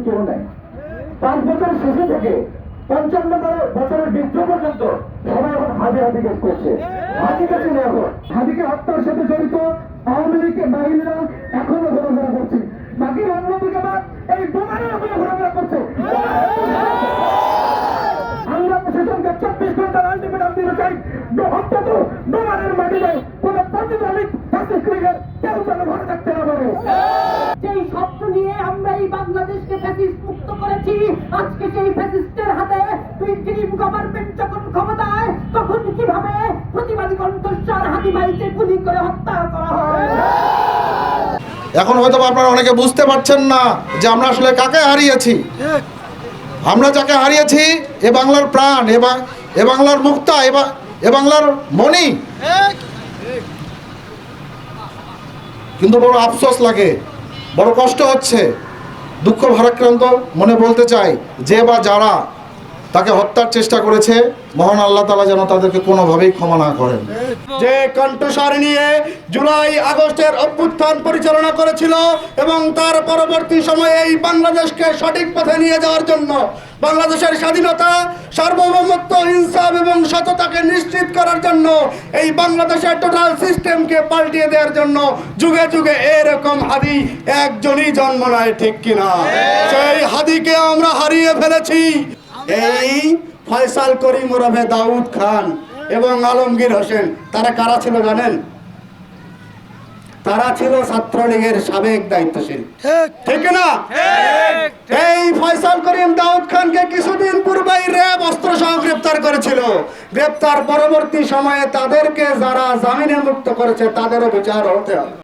কেউ নেই। 5 বছর শেষে থেকে 55 বছরের বৃদ্ধ পর্যন্ত সবাই এখন হাদি হাদি কেস করছে। হাদিকে চিনে এখন হাদিকে হত্যার সাথে জড়িত আওয়ামী লীগের বাহিনীরা এখনো ঘোরাফেরা করছে। বাকি অন্যদিকে এই বোমারের উপরে ঘোরাফেরা করছে। আমরা প্রশাসনকে 24 ঘন্টার আলটিমেটাম দিতে চাই, অন্তত বোমারের মাটিতে কোনো প্রতিবাদিক কেউ যেন ঘরে থাকতে না পারে। যেই স্বপ্ন নিয়ে আমরা এই বাংলাদেশকে ফ্যাসিস্ট মুক্ত করেছি, আজকে সেই ফ্যাসিস্টের হাতে ক্রিম গভর্নমেন্ট যখন ক্ষমতায়, তখন কিভাবে প্রতিবাদী কণ্ঠস্বর হাতি ভাইকে গুলি করে হত্যা করা হয়। এখন হয়তো আপনারা অনেকে বুঝতে পারছেন না যে আমরা আসলে কাকে হারিয়েছি। আমরা যাকে হারিয়েছি এ বাংলার প্রাণ, এ বাংলার মুক্তা, এ বাংলার মণি। কিন্তু বড় আফসোস লাগে, বড় কষ্ট হচ্ছে, দুঃখ ভারাক্রান্ত মনে বলতে চাই যে বা যারা তাকে হত্যার চেষ্টা করেছে, মহান আল্লাহ তাআলা যেন তাদেরকে কোনোভাবেই ক্ষমা না করেন। যে কণ্ঠস্বর নিয়ে জুলাই আগস্টের অভ্যুত্থান পরিচালনা করেছিল এবং তার পরবর্তী সময়ে এই বাংলাদেশকে সঠিক পথে নিয়ে যাওয়ার জন্য, বাংলাদেশের স্বাধীনতা, সার্বভৌমত্ব, ইনসাফ এবং সততাকে নিশ্চিত করার জন্য, এই বাংলাদেশের টোটাল সিস্টেমকে পাল্টিয়ে দেওয়ার জন্য যুগে যুগে এরকম হাদি একজনই জন্ম নেয়, ঠিক কিনা? সেই হাদিকে আমরা হারিয়ে ফেলেছি। এই ফয়সাল করিম ওরফে দাউদ খান এবং আলমগীর হোসেন, তারা কারা ছিল জানেন? তারা ছিল ছাত্রলীগের সাবেক দায়িত্বশীল, ঠিক না? এই ফয়সাল করিম দাউদ খানকে কিছুদিন পূর্বেই র্যাব অস্ত্র সহ গ্রেপ্তার করেছিল। গ্রেপ্তার পরবর্তী সময়ে তাদেরকে যারা জামিনে মুক্ত করেছে তাদেরও বিচার হতে হবে।